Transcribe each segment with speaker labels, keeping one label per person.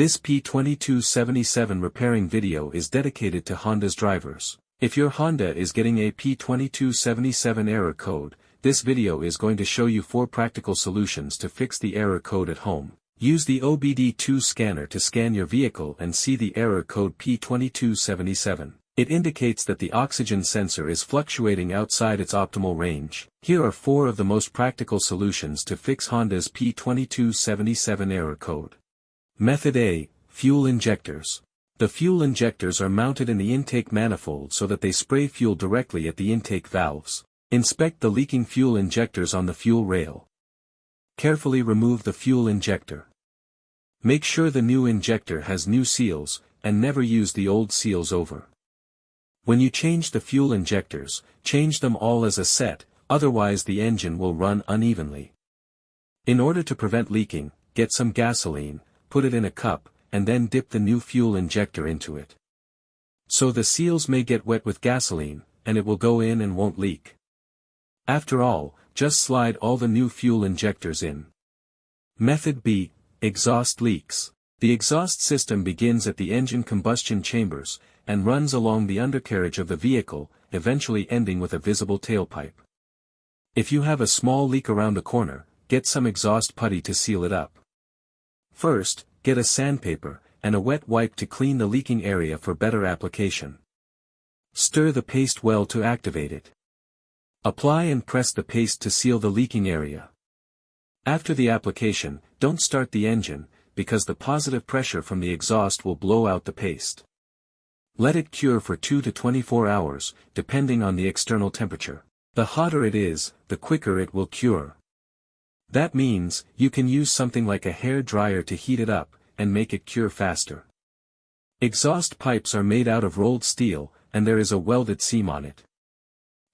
Speaker 1: This P2277 repairing video is dedicated to Honda's drivers. If your Honda is getting a P2277 error code, this video is going to show you 4 practical solutions to fix the error code at home. Use the OBD2 scanner to scan your vehicle and see the error code P2277. It indicates that the oxygen sensor is fluctuating outside its optimal range. Here are 4 of the most practical solutions to fix Honda's P2277 error code. Method A. Fuel injectors. The fuel injectors are mounted in the intake manifold so that they spray fuel directly at the intake valves. Inspect the leaking fuel injectors on the fuel rail. Carefully remove the fuel injector. Make sure the new injector has new seals, and never use the old seals over. When you change the fuel injectors, change them all as a set, otherwise the engine will run unevenly. In order to prevent leaking, get some gasoline, put it in a cup, and then dip the new fuel injector into it. So the seals may get wet with gasoline, and it will go in and won't leak. After all, just slide all the new fuel injectors in. Method B. Exhaust leaks. The exhaust system begins at the engine combustion chambers, and runs along the undercarriage of the vehicle, eventually ending with a visible tailpipe. If you have a small leak around a corner, get some exhaust putty to seal it up. First, get a sandpaper, and a wet wipe to clean the leaking area for better application. Stir the paste well to activate it. Apply and press the paste to seal the leaking area. After the application, don't start the engine, because the positive pressure from the exhaust will blow out the paste. Let it cure for 2 to 24 hours, depending on the external temperature. The hotter it is, the quicker it will cure. That means, you can use something like a hair dryer to heat it up, and make it cure faster. Exhaust pipes are made out of rolled steel, and there is a welded seam on it.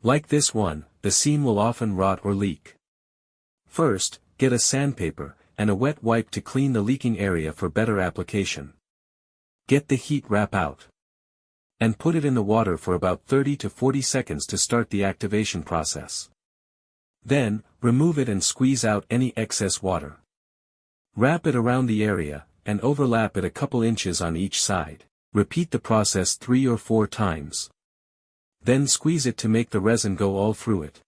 Speaker 1: Like this one, the seam will often rot or leak. First, get a sandpaper, and a wet wipe to clean the leaking area for better application. Get the heat wrap out. And put it in the water for about 30 to 40 seconds to start the activation process. Then, remove it and squeeze out any excess water. Wrap it around the area, and overlap it a couple inches on each side. Repeat the process 3 or 4 times. Then squeeze it to make the resin go all through it.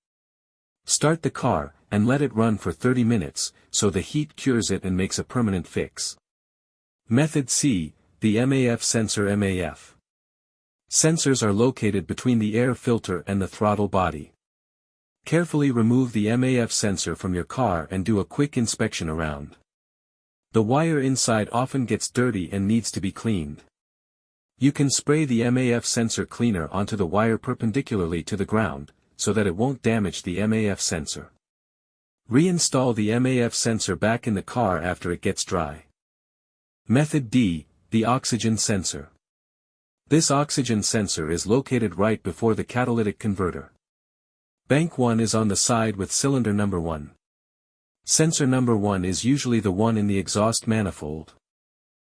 Speaker 1: Start the car, and let it run for 30 minutes, so the heat cures it and makes a permanent fix. Method C. The MAF sensor. MAF sensors are located between the air filter and the throttle body. Carefully remove the MAF sensor from your car and do a quick inspection around. The wire inside often gets dirty and needs to be cleaned. You can spray the MAF sensor cleaner onto the wire perpendicularly to the ground, so that it won't damage the MAF sensor. Reinstall the MAF sensor back in the car after it gets dry. Method D. The oxygen sensor. This oxygen sensor is located right before the catalytic converter. Bank 1 is on the side with cylinder number 1. Sensor number 1 is usually the one in the exhaust manifold.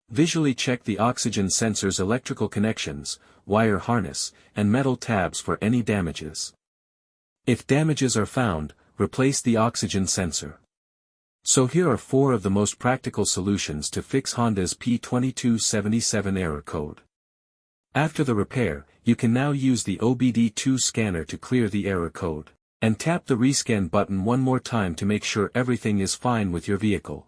Speaker 1: Visually check the oxygen sensor's electrical connections, wire harness, and metal tabs for any damages. If damages are found, replace the oxygen sensor. So here are 4 of the most practical solutions to fix Honda's P2277 error code. After the repair, you can now use the OBD2 scanner to clear the error code. And tap the rescan button one more time to make sure everything is fine with your vehicle.